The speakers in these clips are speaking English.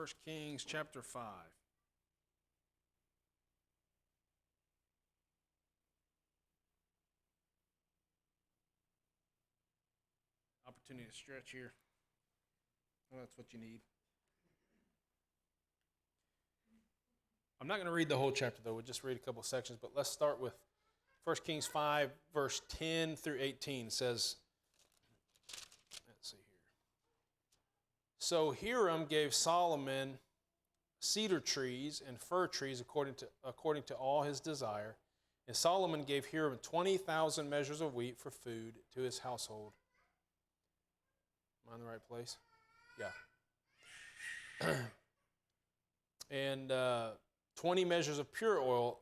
1 Kings chapter 5. Opportunity to stretch here. Well, that's what you need. I'm not going to read the whole chapter, though. We'll just read a couple sections. But let's start with 1 Kings 5, verse 10 through 18. It says, let's see here. So Hiram gave Solomon cedar trees and fir trees according to all his desire. And Solomon gave Hiram 20,000 measures of wheat for food to his household. Am I in the right place? Yeah. And 20 measures of pure oil.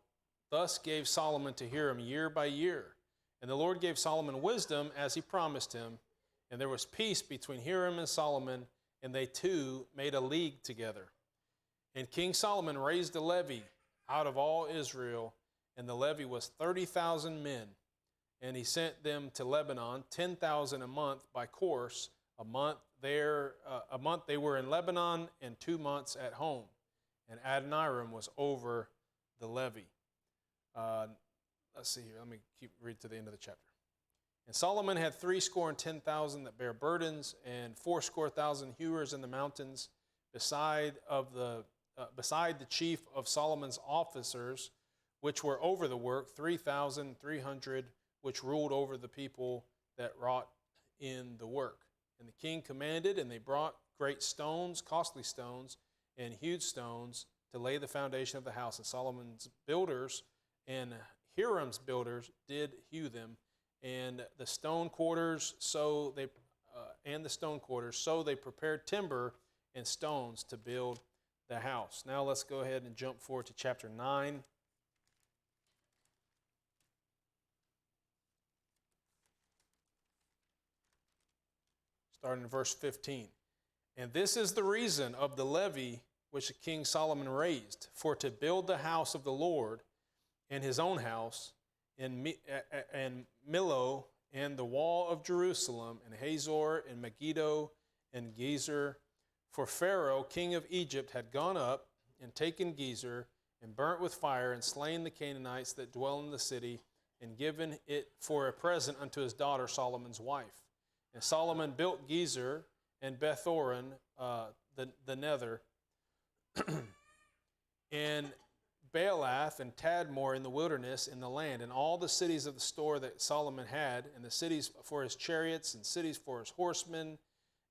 Thus gave Solomon to Hiram year by year. And the Lord gave Solomon wisdom as he promised him. And there was peace between Hiram and Solomon, and they two made a league together. And King Solomon raised a levy out of all Israel, and the levy was 30,000 men. And he sent them to Lebanon, 10,000 a month by course. A month they were in Lebanon, and 2 months at home. And Adoniram was over the levy. Let's see here. Let me read to the end of the chapter. And Solomon had 70,000 that bare burdens, and 70,000 hewers in the mountains, beside the chief of Solomon's officers, which were over the work, 3,300, which ruled over the people that wrought in the work. And the king commanded, and they brought great stones, costly stones, and huge stones to lay the foundation of the house. And Solomon's builders and Hiram's builders did hew them, and the stone quarters. So they prepared timber and stones to build the house. Now let's go ahead and jump forward to chapter 9. Starting in verse 15. And this is the reason of the levy which King Solomon raised, for to build the house of the Lord and his own house, and Millo, and the wall of Jerusalem, and Hazor, and Megiddo, and Gezer. For Pharaoh, king of Egypt, had gone up and taken Gezer, and burnt with fire, and slain the Canaanites that dwell in the city, and given it for a present unto his daughter Solomon's wife. And Solomon built Gezer and Bethoron, the nether, and Baalath and Tadmor in the wilderness in the land, and all the cities of the store that Solomon had, and the cities for his chariots, and cities for his horsemen,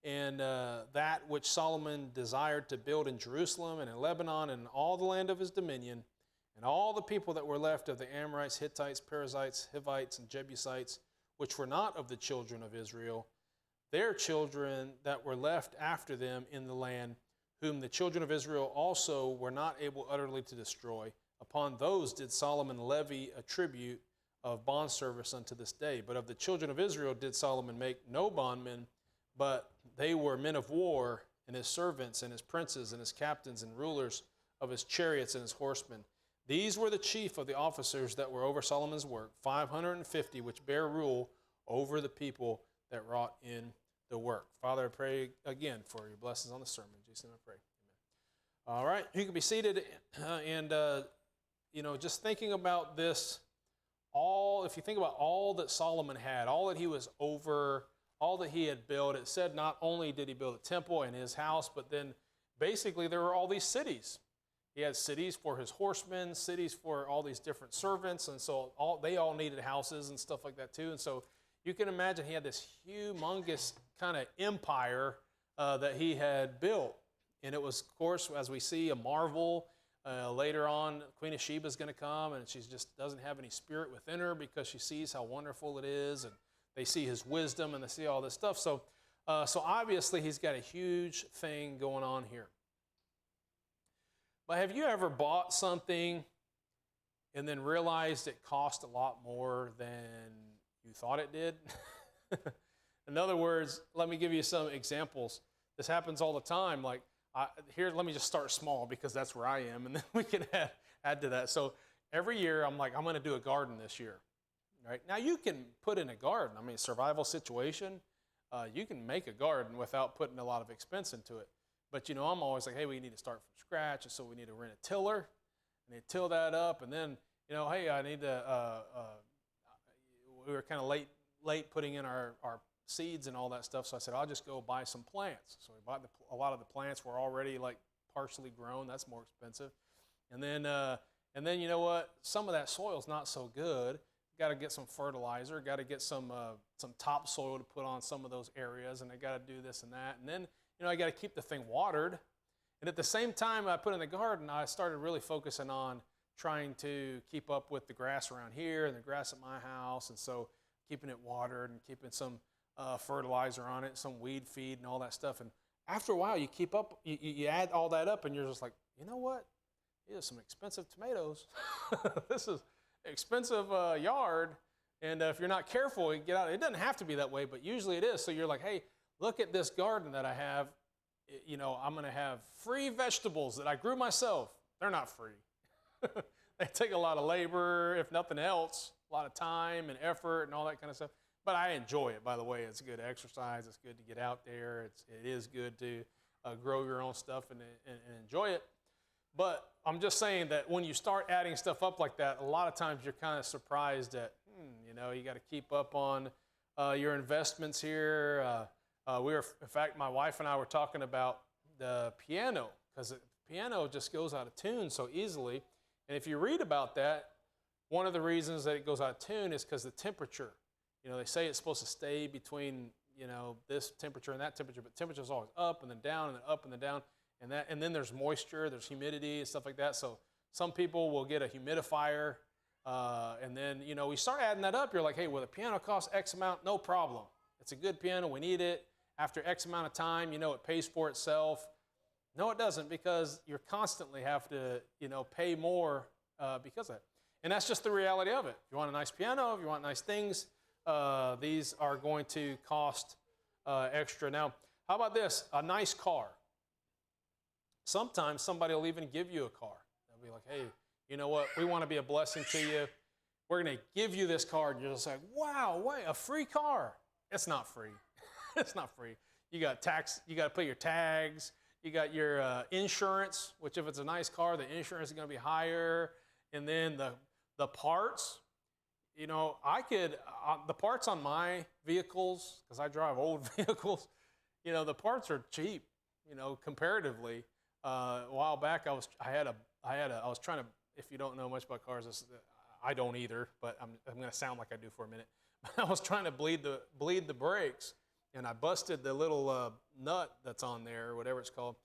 and that which Solomon desired to build in Jerusalem and in Lebanon, and all the land of his dominion, and all the people that were left of the Amorites, Hittites, Perizzites, Hivites, and Jebusites, which were not of the children of Israel, their children that were left after them in the land, whom the children of Israel also were not able utterly to destroy. Upon those did Solomon levy a tribute of bondservice unto this day. But of the children of Israel did Solomon make no bondmen, but they were men of war, and his servants, and his princes, and his captains, and rulers of his chariots and his horsemen. These were the chief of the officers that were over Solomon's work, 550, which bear rule over the people that wrought in the work. Father, I pray again for your blessings on the sermon. In Jesus' name I pray. Amen. All right, you can be seated, and just thinking about this, if you think about all that Solomon had, all that he was over, all that he had built, it said not only did he build a temple and his house, but then basically there were all these cities. He had cities for his horsemen, cities for all these different servants, and so they all needed houses and stuff like that too. And so you can imagine he had this humongous kind of empire that he had built. And it was, of course, as we see, a marvel. Later on, Queen of Sheba is going to come, and she just doesn't have any spirit within her because she sees how wonderful it is, and they see his wisdom, and they see all this stuff. So obviously, he's got a huge thing going on here. But have you ever bought something and then realized it cost a lot more than you thought it did? In other words, let me give you some examples. This happens all the time. Like, let me just start small because that's where I am, and then we can add to that. So every year, I'm like, I'm going to do a garden this year. Right? Now, you can put in a garden. I mean, survival situation, you can make a garden without putting a lot of expense into it. But, I'm always like, hey, we need to start from scratch, and so we need to rent a tiller, and they till that up, and then, hey, I need to, we were kind of late putting in our seeds and all that stuff, so I said, I'll just go buy some plants. So we bought a lot of the plants were already like partially grown. That's more expensive. And then you know what? Some of that soil's not so good. Got to get some fertilizer. Got to get some topsoil to put on some of those areas, and I got to do this and that. And then I got to keep the thing watered. And at the same time I put in the garden, I started really focusing on trying to keep up with the grass around here and the grass at my house, and so keeping it watered and keeping some fertilizer on it, some weed feed and all that stuff. And after a while, you keep up, you add all that up, and you're just like, you know what? These are some expensive tomatoes. This is expensive yard, and if you're not careful, you get out. It doesn't have to be that way, but usually it is. So you're like, hey, look at this garden that I have. I'm going to have free vegetables that I grew myself. They're not free. They take a lot of labor, if nothing else, a lot of time and effort and all that kind of stuff. But I enjoy it, by the way. It's good exercise. It's good to get out there. It is good to grow your own stuff and enjoy it. But I'm just saying that when you start adding stuff up like that, a lot of times you're kind of surprised that, you got to keep up on your investments here. In fact, my wife and I were talking about the piano, because the piano just goes out of tune so easily. And if you read about that, one of the reasons that it goes out of tune is because the temperature. They say it's supposed to stay between, this temperature and that temperature, but temperature is always up and then down and then up and then down. And then there's moisture, there's humidity and stuff like that. So some people will get a humidifier, and then, we start adding that up. You're like, hey, well, the piano costs X amount, no problem. It's a good piano, we need it. After X amount of time, it pays for itself. No, it doesn't, because you constantly have to, pay more because of that. And that's just the reality of it. If you want a nice piano, if you want nice things, these are going to cost extra. Now, how about this? A nice car. Sometimes somebody will even give you a car. They'll be like, hey, you know what? We want to be a blessing to you. We're going to give you this car. And you're just like, wow, wait, a free car. It's not free. It's not free. You got tax. You got to put your tags. You got your insurance, which if it's a nice car, the insurance is going to be higher. And then the parts. The parts on my vehicles, because I drive old vehicles, the parts are cheap, comparatively. A while back, I was trying to, if you don't know much about cars, I don't either, but I'm going to sound like I do for a minute. I was trying to bleed the brakes, and I busted the little nut that's on there, or whatever it's called.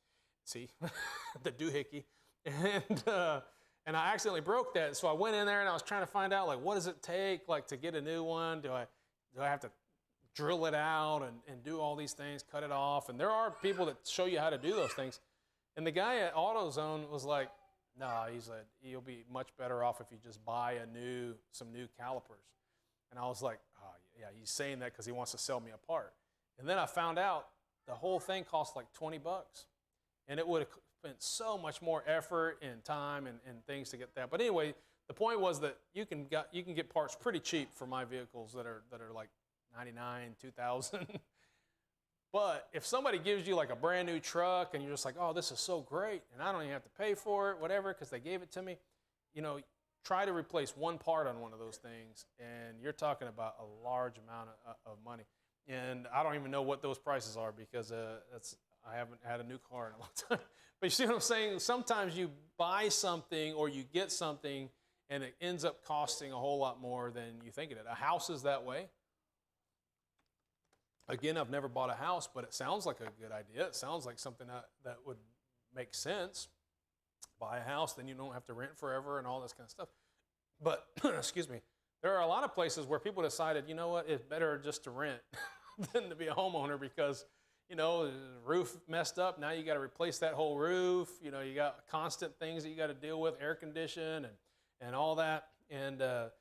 See, the doohickey, and I accidentally broke that. So I went in there and I was trying to find out, like, what does it take, like, to get a new one? Do I have to drill it out and do all these things, cut it off? And there are people that show you how to do those things. And the guy at AutoZone was like, no, he said, you'll be much better off if you just buy some new calipers. And I was like, oh, yeah, he's saying that because he wants to sell me a part. And then I found out the whole thing cost like $20. And it would have spent so much more effort and time and things to get that. But anyway, the point was that you can get parts pretty cheap for my vehicles that are like $99, $2,000. But if somebody gives you like a brand new truck and you're just like, oh, this is so great, and I don't even have to pay for it, whatever, because they gave it to me, try to replace one part on one of those things, and you're talking about a large amount of money. And I don't even know what those prices are, because I haven't had a new car in a long time. But you see what I'm saying? Sometimes you buy something or you get something and it ends up costing a whole lot more than you think it is. A house is that way. Again, I've never bought a house, but it sounds like a good idea. It sounds like something that would make sense. Buy a house, then you don't have to rent forever and all this kind of stuff. But, excuse me, there are a lot of places where people decided, you know what, it's better just to rent than to be a homeowner, because, the roof messed up. Now you got to replace that whole roof. You got constant things that you got to deal with, air condition and all that. And, a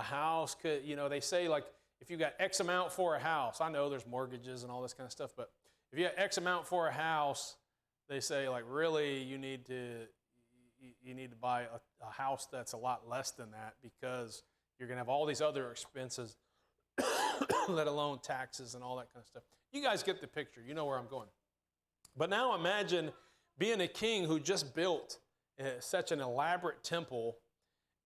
house could, they say, like, if you got X amount for a house, I know there's mortgages and all this kind of stuff, but if you got X amount for a house, they say, like, really you need to buy a house that's a lot less than that, because you're going to have all these other expenses, let alone taxes and all that kind of stuff. You guys get the picture. You know where I'm going. But now imagine being a king who just built such an elaborate temple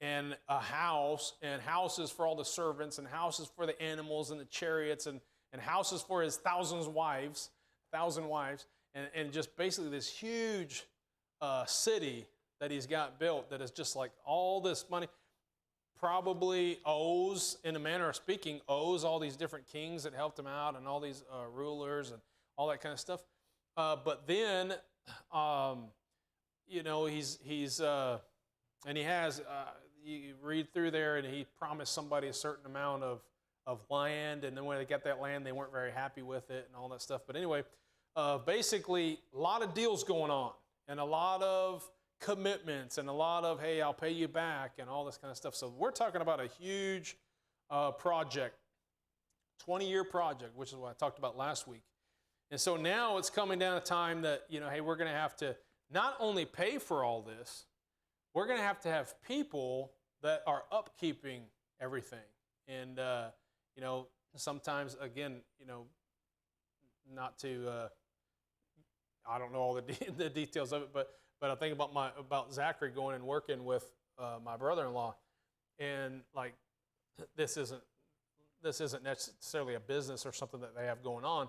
and a house and houses for all the servants and houses for the animals and the chariots and houses for his thousand wives, and just basically this huge city that he's got built that is just like all this money. Probably owes, in a manner of speaking, owes all these different kings that helped him out and all these rulers and all that kind of stuff. But then, he's and he has, you read through there, and he promised somebody a certain amount of land, and then when they got that land, they weren't very happy with it and all that stuff. But anyway, basically, a lot of deals going on, and a lot of commitments, and a lot of, hey, I'll pay you back, and all this kind of stuff. So we're talking about a huge project, 20-year project, which is what I talked about last week. And so now it's coming down a time that, hey, we're going to have to not only pay for all this, we're going to have people that are upkeeping everything. And, sometimes, again, not to, I don't know all the details of it, but I think about Zachary going and working with my brother-in-law, and like this isn't necessarily a business or something that they have going on,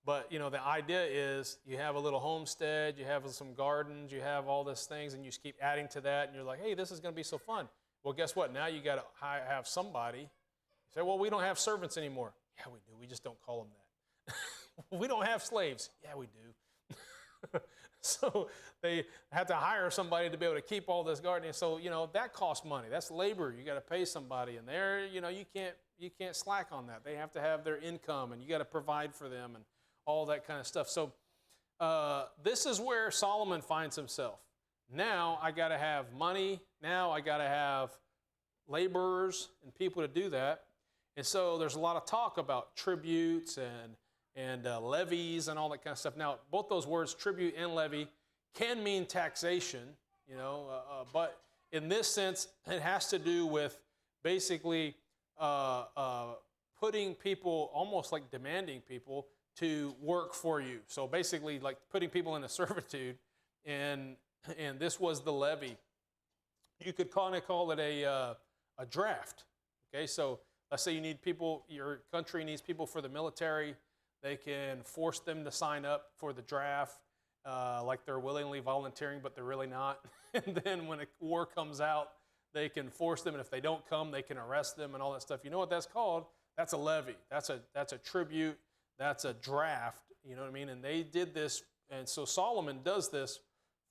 but the idea is you have a little homestead, you have some gardens, you have all these things, and you just keep adding to that, and you're like, hey, this is going to be so fun. Well, guess what? Now you got to have somebody. You say, well, we don't have servants anymore. Yeah, we do. We just don't call them that. We don't have slaves. Yeah, we do. So they had to hire somebody to be able to keep all this gardening. So, that costs money. That's labor. You got to pay somebody. And there, you can't slack on that. They have to have their income, and you got to provide for them and all that kind of stuff. So this is where Solomon finds himself. Now I got to have money. Now I got to have laborers and people to do that. And so there's a lot of talk about tributes and levies and all that kind of stuff. Now, both those words, tribute and levy, can mean taxation, but in this sense, it has to do with basically putting people, almost like demanding people, to work for you. So basically, like putting people into servitude, and this was the levy. You could kind of call it a draft. Okay, so let's say you need people, your country needs people for the military. They can force them to sign up for the draft, like they're willingly volunteering, but they're really not. And then when a war comes out, they can force them, and if they don't come, they can arrest them and all that stuff. You know what that's called? That's a levy. That's a tribute. That's a draft. You know what I mean? And they did this, and so Solomon does this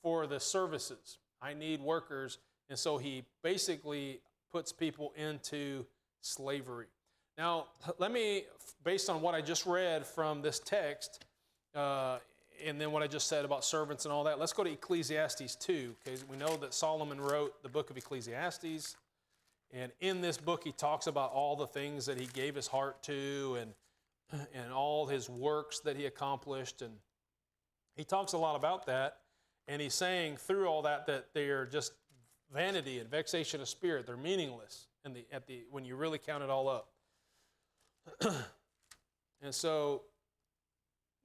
for the services. I need workers, and so he basically puts people into slavery. Now, let me, based on what I just read from this text, and then what I just said about servants and all that, let's go to Ecclesiastes 2, because we know that Solomon wrote the book of Ecclesiastes, and in this book he talks about all the things that he gave his heart to and all his works that he accomplished, and he talks a lot about that, and he's saying through all that they are just vanity and vexation of spirit. They're meaningless when you really count it all up. And so,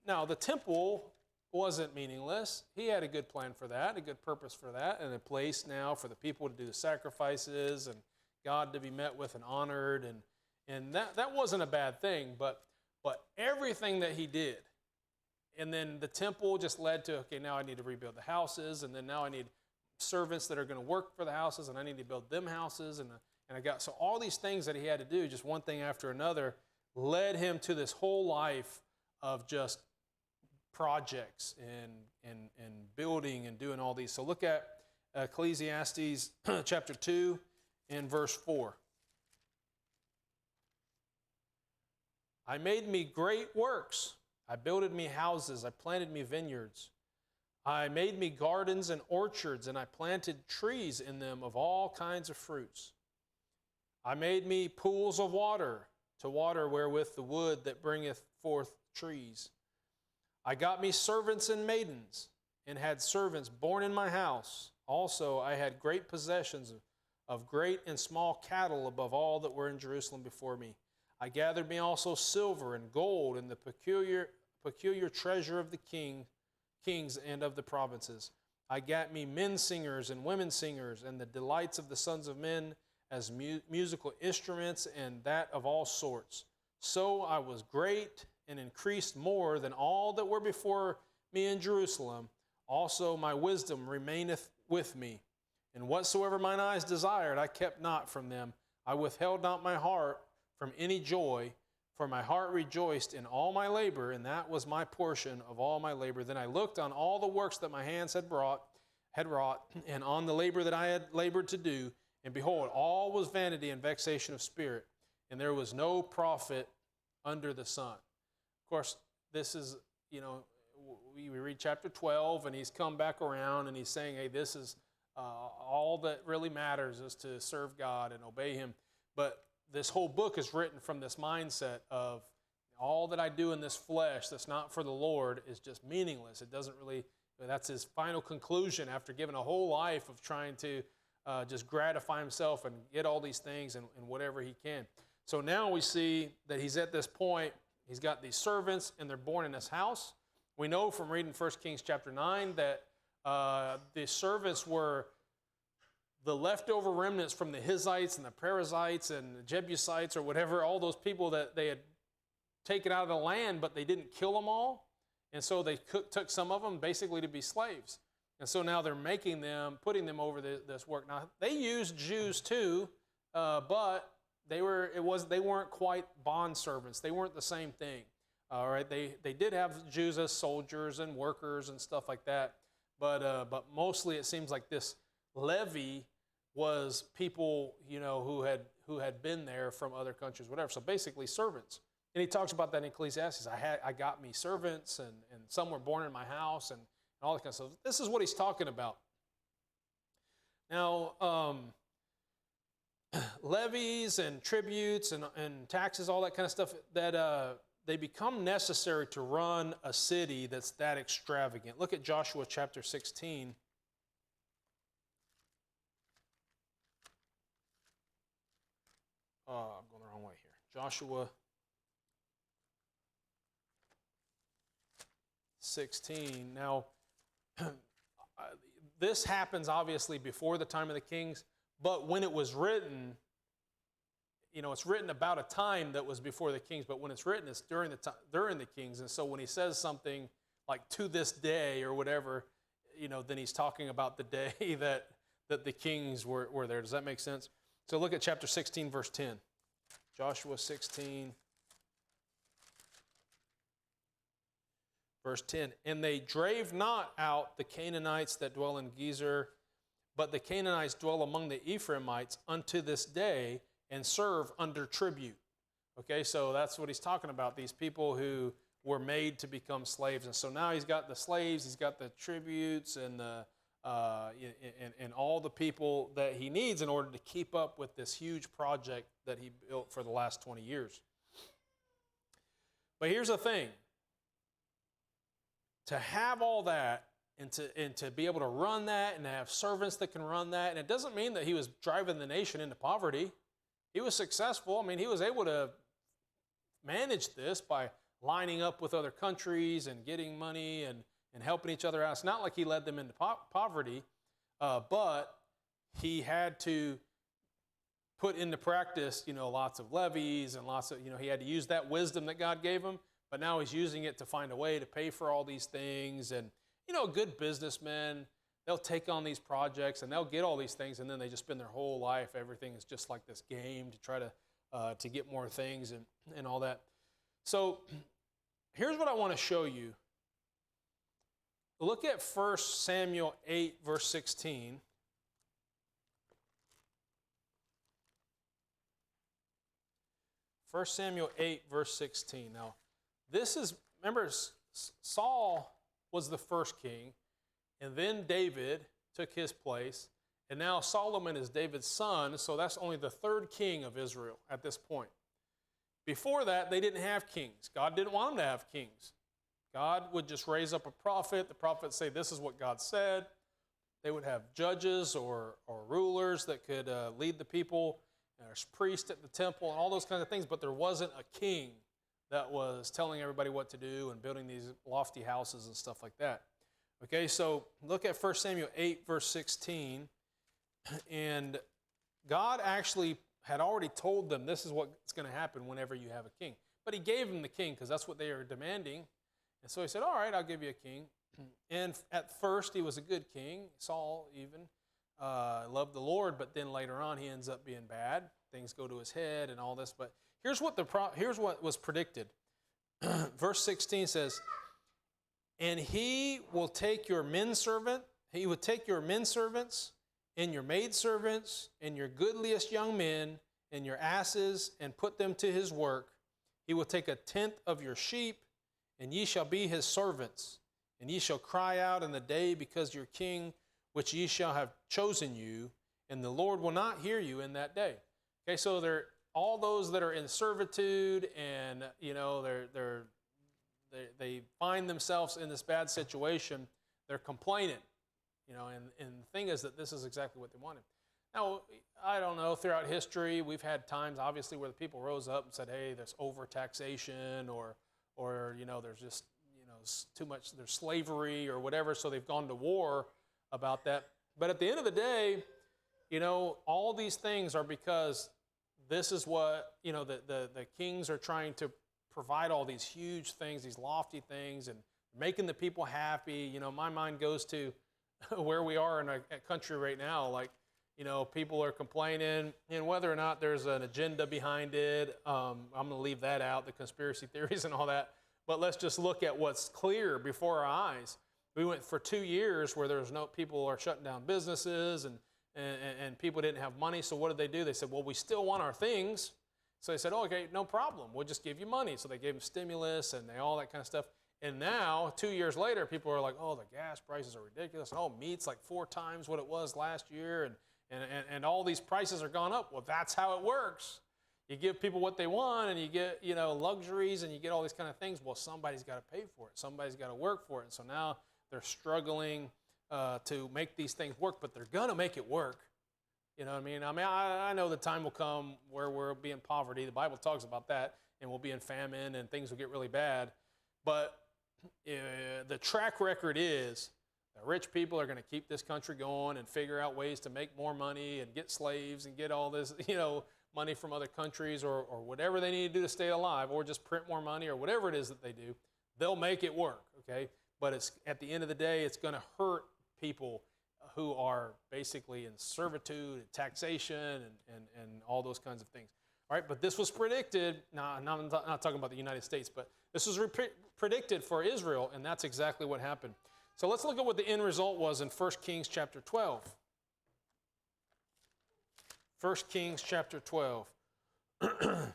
now the temple wasn't meaningless. He had a good plan for that, a good purpose for that, and a place now for the people to do the sacrifices and God to be met with and honored, and that wasn't a bad thing, but everything that he did, and then the temple just led to, okay, now I need to rebuild the houses, and then now I need servants that are going to work for the houses, and I need to build them houses, and I got, so all these things that he had to do, just one thing after another, led him to this whole life of just projects and building and doing all these. So look at Ecclesiastes chapter 2 and verse 4. I made me great works. I builded me houses. I planted me vineyards. I made me gardens and orchards, and I planted trees in them of all kinds of fruits. I made me pools of water to water wherewith the wood that bringeth forth trees. I got me servants and maidens, and had servants born in my house. Also I had great possessions of great and small cattle above all that were in Jerusalem before me. I gathered me also silver and gold and the peculiar treasure of the king kings and of the provinces. I gat me men singers and women singers, and the delights of the sons of men as musical instruments, and that of all sorts. So I was great and increased more than all that were before me in Jerusalem. Also my wisdom remaineth with me. And whatsoever mine eyes desired, I kept not from them. I withheld not my heart from any joy, for my heart rejoiced in all my labor, and that was my portion of all my labor. Then I looked on all the works that my hands had wrought, and on the labor that I had labored to do, and behold, all was vanity and vexation of spirit, and there was no profit under the sun. Of course, this is, we read chapter 12, and he's come back around, and he's saying, hey, this is all that really matters is to serve God and obey him. But this whole book is written from this mindset of all that I do in this flesh that's not for the Lord is just meaningless. It doesn't really, that's his final conclusion after giving a whole life of trying to just gratify himself and get all these things and whatever he can. So now we see that he's at this point, he's got these servants and they're born in his house. We know from reading 1 Kings chapter 9 that the servants were the leftover remnants from the Hittites and the Perizzites and the Jebusites or whatever, all those people that they had taken out of the land, but they didn't kill them all. And so they took some of them basically to be slaves. And so now they're making them, putting them over this work. Now, they used Jews too, but they weren't quite bond servants. They weren't the same thing. All right, they did have Jews as soldiers and workers and stuff like that. But mostly it seems like this Levy was people, who had been there from other countries, whatever. So basically servants. And he talks about that in Ecclesiastes. I got me servants, and some were born in my house, and all that kind of stuff. This is what he's talking about. Now, levies and tributes and taxes, all that kind of stuff, that they become necessary to run a city that's that extravagant. Look at Joshua chapter 16. I'm going the wrong way here. Joshua 16. Now, this happens obviously before the time of the kings, but when it was written, it's written about a time that was before the kings, but when it's written, it's during the kings. And so when he says something like to this day or whatever, then he's talking about the day that the kings were there. Does that make sense? So look at chapter 16, verse 10. Joshua 16, verse 10. And they drave not out the Canaanites that dwell in Gezer, but the Canaanites dwell among the Ephraimites unto this day and serve under tribute. Okay, so that's what he's talking about, these people who were made to become slaves. And so now he's got the slaves, he's got the tributes, and and all the people that he needs in order to keep up with this huge project that he built for the last 20 years. But here's the thing. To have all that and to be able to run that and to have servants that can run that, and it doesn't mean that he was driving the nation into poverty. He was successful. I mean, he was able to manage this by lining up with other countries and getting money and helping each other out. It's not like he led them into poverty, but he had to put into practice, lots of levies and lots of, he had to use that wisdom that God gave him, but now he's using it to find a way to pay for all these things. And, good businessmen, they'll take on these projects and they'll get all these things, and then they just spend their whole life, everything is just like this game to try to get more things and all that. So here's what I want to show you. Look at 1 Samuel 8, verse 16. First Samuel 8, verse 16. Now, this is, remember, Saul was the first king, and then David took his place, and now Solomon is David's son, so that's only the third king of Israel at this point. Before that, they didn't have kings. God didn't want them to have kings. God would just raise up a prophet. The prophet would say, this is what God said. They would have judges or rulers that could lead the people. There's priests at the temple and all those kinds of things, but there wasn't a king that was telling everybody what to do and building these lofty houses and stuff like that. Okay, so look at 1 Samuel 8, verse 16. And God actually had already told them this is what's going to happen whenever you have a king. But he gave them the king because that's what they are demanding. And so he said, all right, I'll give you a king. And at first, he was a good king. Saul even loved the Lord, but then later on, he ends up being bad. Things go to his head and all this. But here's what was predicted. Verse 16 says, and he will take your he would take your men servants and your maid servants and your goodliest young men and your asses and put them to his work. He will take a tenth of your sheep, and ye shall be his servants. And ye shall cry out in the day because your king, which ye shall have chosen you, and the Lord will not hear you in that day. Okay, so they're all those that are in servitude, and they find themselves in this bad situation. They're complaining, and the thing is that this is exactly what they wanted. Now, I don't know, throughout history, we've had times, obviously, where the people rose up and said, hey, there's overtaxation, or there's just, too much, there's slavery or whatever, so they've gone to war about that. But at the end of the day, all these things are because this is what, the kings are trying to provide all these huge things, these lofty things, and making the people happy. My mind goes to where we are in a country right now. Like, people are complaining, and whether or not there's an agenda behind it, I'm going to leave that out, the conspiracy theories and all that. But let's just look at what's clear before our eyes. We went for 2 years where there's people are shutting down businesses, and people didn't have money. So what did they do? They said, well, we still want our things. So they said, oh, okay, no problem. We'll just give you money. So they gave them stimulus and all that kind of stuff. And now, 2 years later, people are like, oh, the gas prices are ridiculous. And, oh, meat's like 4 times what it was last year. And all these prices are gone up. Well, that's how it works. You give people what they want, and you get, luxuries, and you get all these kind of things. Well, somebody's got to pay for it. Somebody's got to work for it. And so now they're struggling to make these things work, but they're going to make it work. You know what I mean? I know the time will come where we'll be in poverty. The Bible talks about that, and we'll be in famine, and things will get really bad. But the track record is that rich people are going to keep this country going and figure out ways to make more money and get slaves and get all this, money from other countries or whatever they need to do to stay alive, or just print more money or whatever it is that they do. They'll make it work, okay? But it's at the end of the day, it's going to hurt people who are basically in servitude and taxation and all those kinds of things. All right, but this was predicted. Now, I'm not talking about the United States, but this was predicted for Israel, and that's exactly what happened. So let's look at what the end result was in 1 Kings chapter 12. 1 Kings chapter 12. I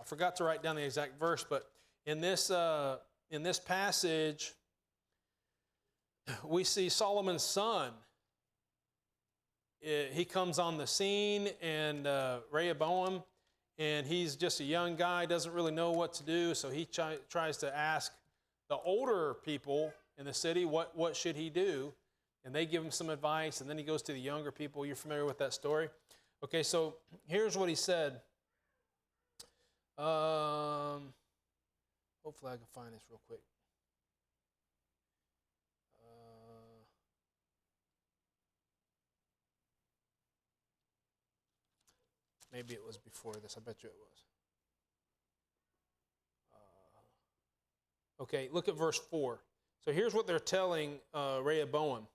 forgot to write down the exact verse, but in this passage, we see Solomon's son. He comes on the scene, and Rehoboam, and he's just a young guy, doesn't really know what to do, so he tries to ask the older people in the city what should he do, and they give him some advice, and then he goes to the younger people. You're familiar with that story? Okay, so here's what he said. Hopefully I can find this real quick. Maybe it was before this. I bet you it was. Okay, look at verse 4. So here's what they're telling Rehoboam.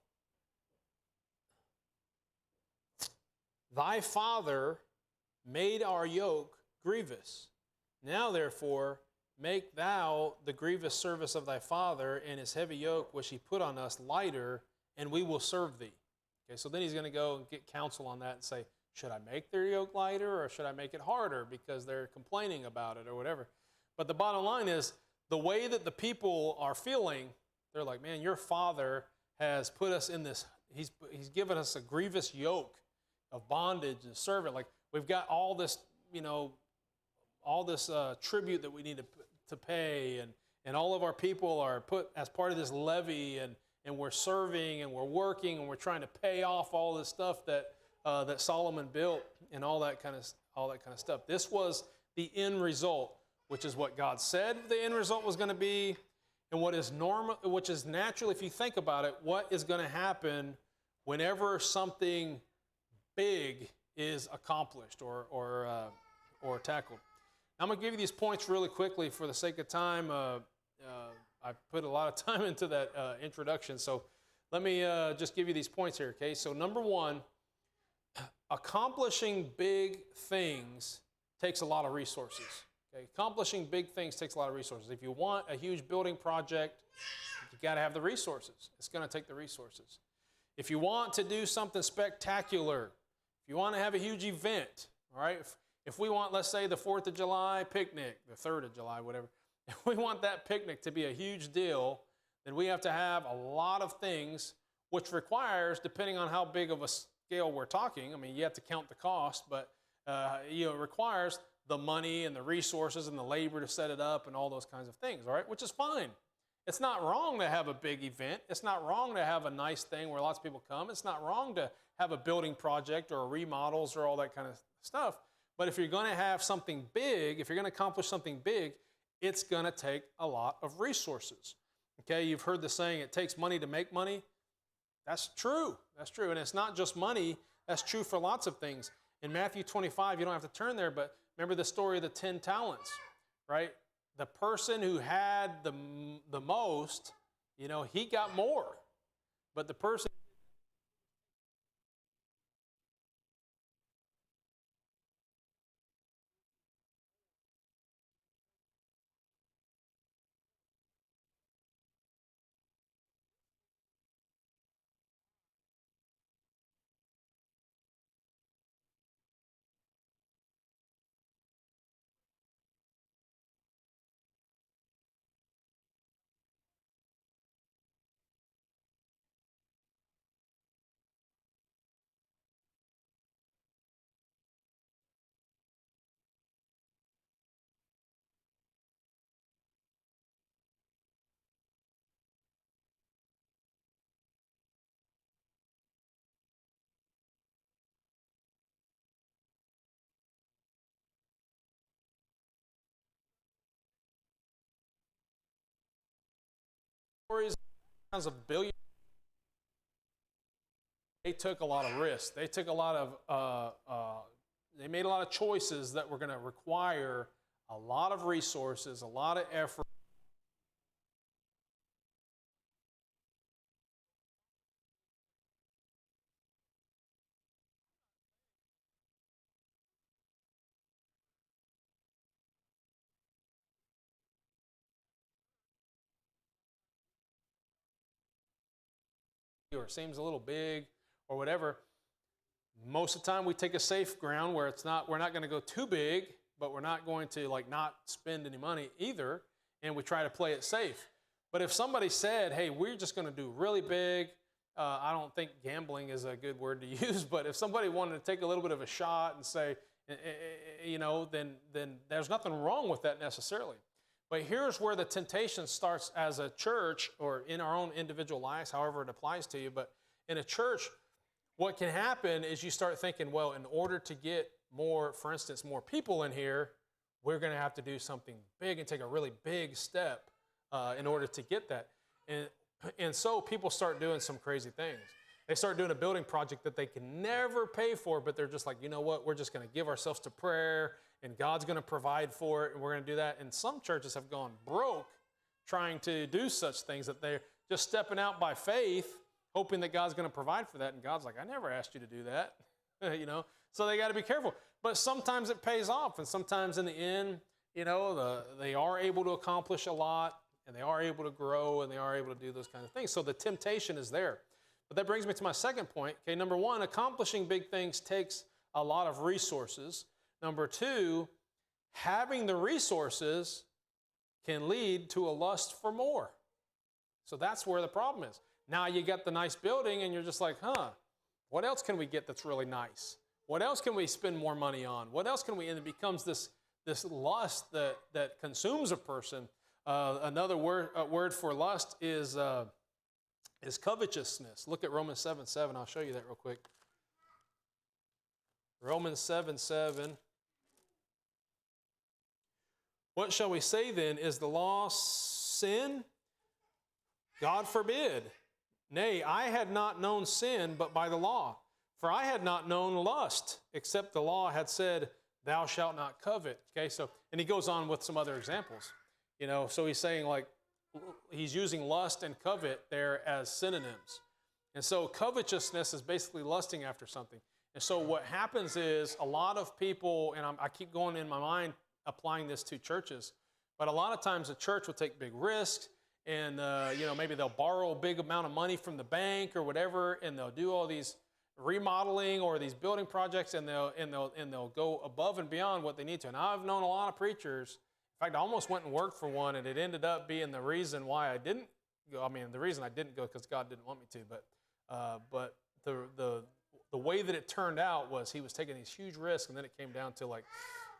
Thy father made our yoke grievous. Now, therefore, make thou the grievous service of thy father and his heavy yoke which he put on us lighter, and we will serve thee. Okay, so then he's going to go and get counsel on that and say, should I make their yoke lighter or should I make it harder because they're complaining about it or whatever? But the bottom line is, the way that the people are feeling, they're like, man, your father has put us in this, he's given us a grievous yoke of bondage and servant. Like, we've got all this, all this tribute that we need to pay, and all of our people are put as part of this levy, and we're serving and we're working and we're trying to pay off all this stuff that that Solomon built and all that kind of stuff. This was the end result, which is what God said the end result was going to be, and what is normal, which is natural. If you think about it, what is going to happen whenever something big is accomplished or tackled. I'm going to give you these points really quickly for the sake of time. I put a lot of time into that introduction, so let me just give you these points here, okay? So number one, accomplishing big things takes a lot of resources. Okay? Accomplishing big things takes a lot of resources. If you want a huge building project, you got to have the resources. It's going to take the resources. If you want to do something spectacular, if you want to have a huge event, all right? If we want, let's say, the 4th of July picnic, the 3rd of July, whatever, if we want that picnic to be a huge deal, then we have to have a lot of things, which requires, depending on how big of a scale we're talking, I mean, you have to count the cost, but it requires the money and the resources and the labor to set it up and all those kinds of things, all right, which is fine. It's not wrong to have a big event. It's not wrong to have a nice thing where lots of people come. It's not wrong to have a building project or remodels or all that kind of stuff. But if you're going to have something big, if you're going to accomplish something big, it's going to take a lot of resources. Okay, you've heard the saying, it takes money to make money. That's true. That's true. And it's not just money. That's true for lots of things. In Matthew 25, you don't have to turn there, but remember the story of the 10 talents, right? The person who had the most, he got more. But the person stories of billions, they took a lot of risks. They took a lot of, they made a lot of choices that were going to require a lot of resources, a lot of effort. Or seems a little big or whatever. Most of the time we take a safe ground where we're not going to go too big, but we're not going to not spend any money either, and we try to play it safe. But if somebody said, hey, we're just going to do really big, I don't think gambling is a good word to use, but if somebody wanted to take a little bit of a shot and say, then there's nothing wrong with that necessarily. But here's where the temptation starts as a church or in our own individual lives, however it applies to you. But in a church, what can happen is you start thinking, well, in order to get more, for instance, more people in here, we're going to have to do something big and take a really big step in order to get that. And so people start doing some crazy things. They start doing a building project that they can never pay for, but they're just like, you know what, we're just going to give ourselves to prayer, and God's going to provide for it, and we're going to do that. And some churches have gone broke trying to do such things, that they're just stepping out by faith, hoping that God's going to provide for that. And God's like, I never asked you to do that. So they got to be careful. But sometimes it pays off, and sometimes in the end, they are able to accomplish a lot, and they are able to grow, and they are able to do those kinds of things. So the temptation is there. But that brings me to my second point. Okay, number one, accomplishing big things takes a lot of resources. Number two, having the resources can lead to a lust for more. So that's where the problem is. Now you got the nice building, and you're just like, what else can we get that's really nice? What else can we spend more money on? What else can we? And it becomes this lust that consumes a person. Another word for lust is covetousness. Look at Romans 7:7. I'll show you that real quick. Romans 7:7. What shall we say then? Is the law sin? God forbid. Nay, I had not known sin but by the law. For I had not known lust, except the law had said, thou shalt not covet. Okay, so, and he goes on with some other examples. So he's saying, like, he's using lust and covet there as synonyms. And so covetousness is basically lusting after something. And so what happens is a lot of people, and I keep going in my mind applying this to churches, but a lot of times a church will take big risks, and maybe they'll borrow a big amount of money from the bank or whatever, and they'll do all these remodeling or these building projects, and they'll go above and beyond what they need to. And I've known a lot of preachers. In fact, I almost went and worked for one, and it ended up being the reason why I didn't go. I mean, the reason I didn't go because God didn't want me to. But the way that it turned out was he was taking these huge risks, and then it came down to, like,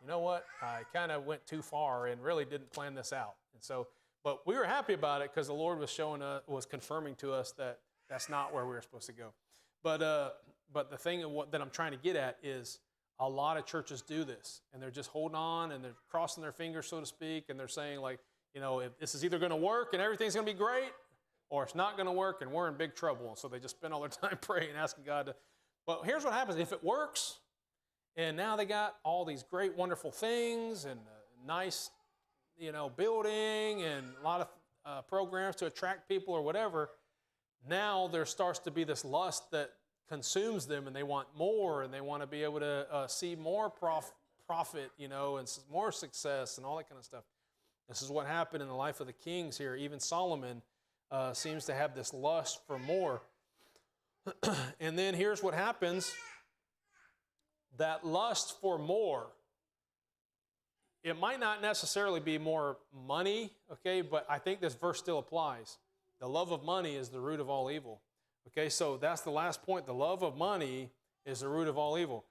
you know what? I kind of went too far and really didn't plan this out. And so, but we were happy about it because the Lord was confirming to us that that's not where we were supposed to go. But the thing that I'm trying to get at is a lot of churches do this, and they're just holding on, and they're crossing their fingers, so to speak, and they're saying, like, if this is either going to work and everything's going to be great, or it's not going to work and we're in big trouble. And so they just spend all their time praying and asking God to. But here's what happens. If it works, and now they got all these great, wonderful things, and nice, building, and a lot of programs to attract people or whatever, now there starts to be this lust that consumes them, and they want more, and they want to be able to see more profit, and more success and all that kind of stuff. This is what happened in the life of the kings here. Even Solomon seems to have this lust for more. And then here's what happens. That lust for more, it might not necessarily be more money, okay, but I think this verse still applies. The love of money is the root of all evil. Okay, so that's the last point. The love of money is the root of all evil.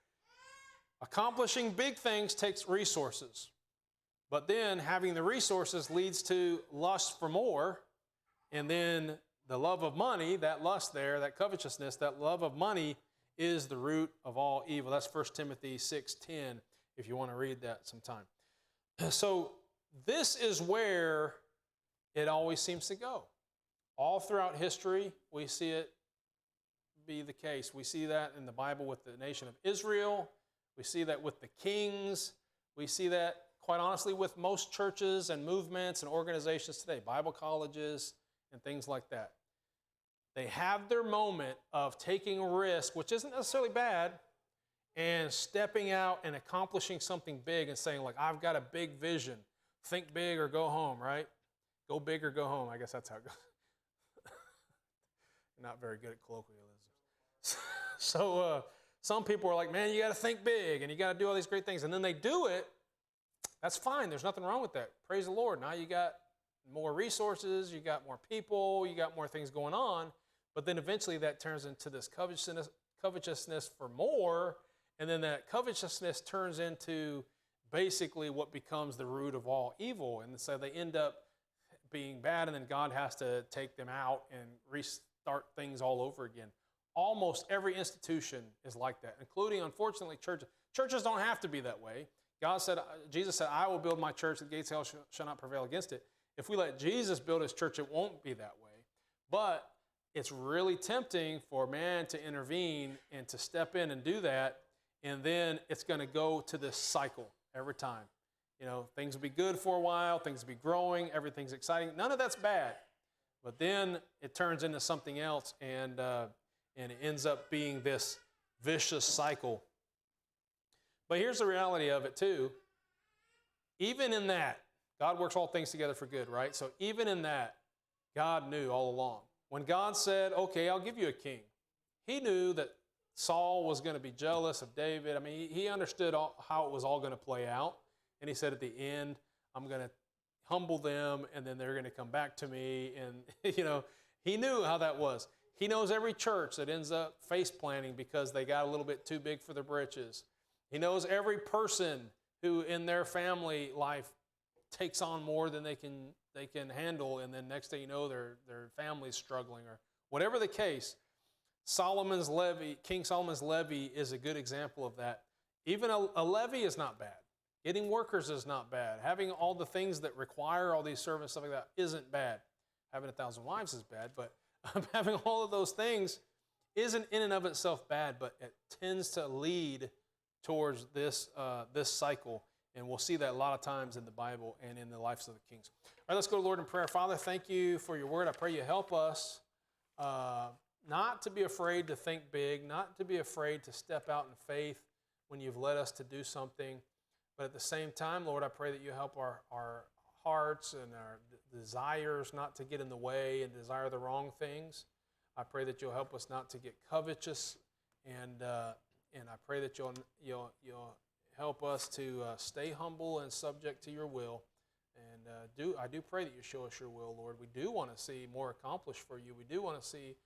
Accomplishing big things takes resources, but then having the resources leads to lust for more, and then the love of money, that lust there, that covetousness, that love of money is the root of all evil. That's 1 Timothy 6:10, if you want to read that sometime. So this is where it always seems to go. All throughout history, we see it be the case. We see that in the Bible with the nation of Israel. We see that with the kings. We see that, quite honestly, with most churches and movements and organizations today, Bible colleges and things like that. They have their moment of taking a risk, which isn't necessarily bad, and stepping out and accomplishing something big and saying, like, I've got a big vision. Think big or go home, right? Go big or go home. I guess that's how it goes. Not very good at colloquialisms. So some people are like, man, you got to think big and you got to do all these great things. And then they do it. That's fine. There's nothing wrong with that. Praise the Lord. Now you got more resources, you got more people, you got more things going on. But then eventually that turns into this covetousness for more. And then that covetousness turns into basically what becomes the root of all evil. And so they end up being bad, and then God has to take them out and restart things all over again. Almost every institution is like that, including, unfortunately, churches. Churches don't have to be that way. Jesus said, I will build my church, the gates of hell shall not prevail against it. If we let Jesus build his church, it won't be that way. But it's really tempting for man to intervene and to step in and do that, and then it's going to go to this cycle every time. Things will be good for a while, things will be growing, everything's exciting. None of that's bad. But then it turns into something else, and it ends up being this vicious cycle. But here's the reality of it too. Even in that, God works all things together for good, right? So even in that, God knew all along. When God said, okay, I'll give you a king, he knew that Saul was going to be jealous of David. I mean, he understood how it was all going to play out. And he said at the end, I'm going to humble them, and then they're going to come back to me. And, he knew how that was. He knows every church that ends up face planting because they got a little bit too big for their britches. He knows every person who in their family life takes on more than they can handle, and then next thing you know, their family's struggling, or whatever the case. King Solomon's levy is a good example of that. Even a levy is not bad. Getting workers is not bad. Having all the things that require all these servants, stuff like that, isn't bad. Having 1,000 wives is bad, but having all of those things isn't in and of itself bad, but it tends to lead towards this cycle. And we'll see that a lot of times in the Bible and in the lives of the kings. All right, let's go to Lord in prayer. Father, thank you for your word. I pray you help us not to be afraid to think big, not to be afraid to step out in faith when you've led us to do something. But at the same time, Lord, I pray that you help our hearts and our desires not to get in the way and desire the wrong things. I pray that you'll help us not to get covetous, and I pray that you'll help us to stay humble and subject to your will. And I do pray that you show us your will, Lord. We do want to see more accomplished for you. We do want to see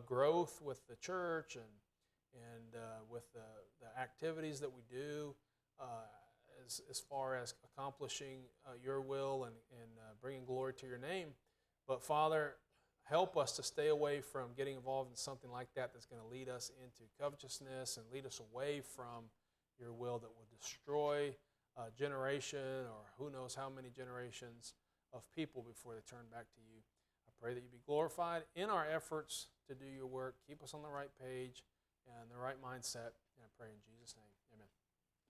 growth with the church and with the activities that we do as far as accomplishing your will and bringing glory to your name. But Father, help us to stay away from getting involved in something like that that's going to lead us into covetousness and lead us away from your will that will destroy a generation or who knows how many generations of people before they turn back to you. I pray that you be glorified in our efforts to do your work. Keep us on the right page and the right mindset. And I pray in Jesus' name.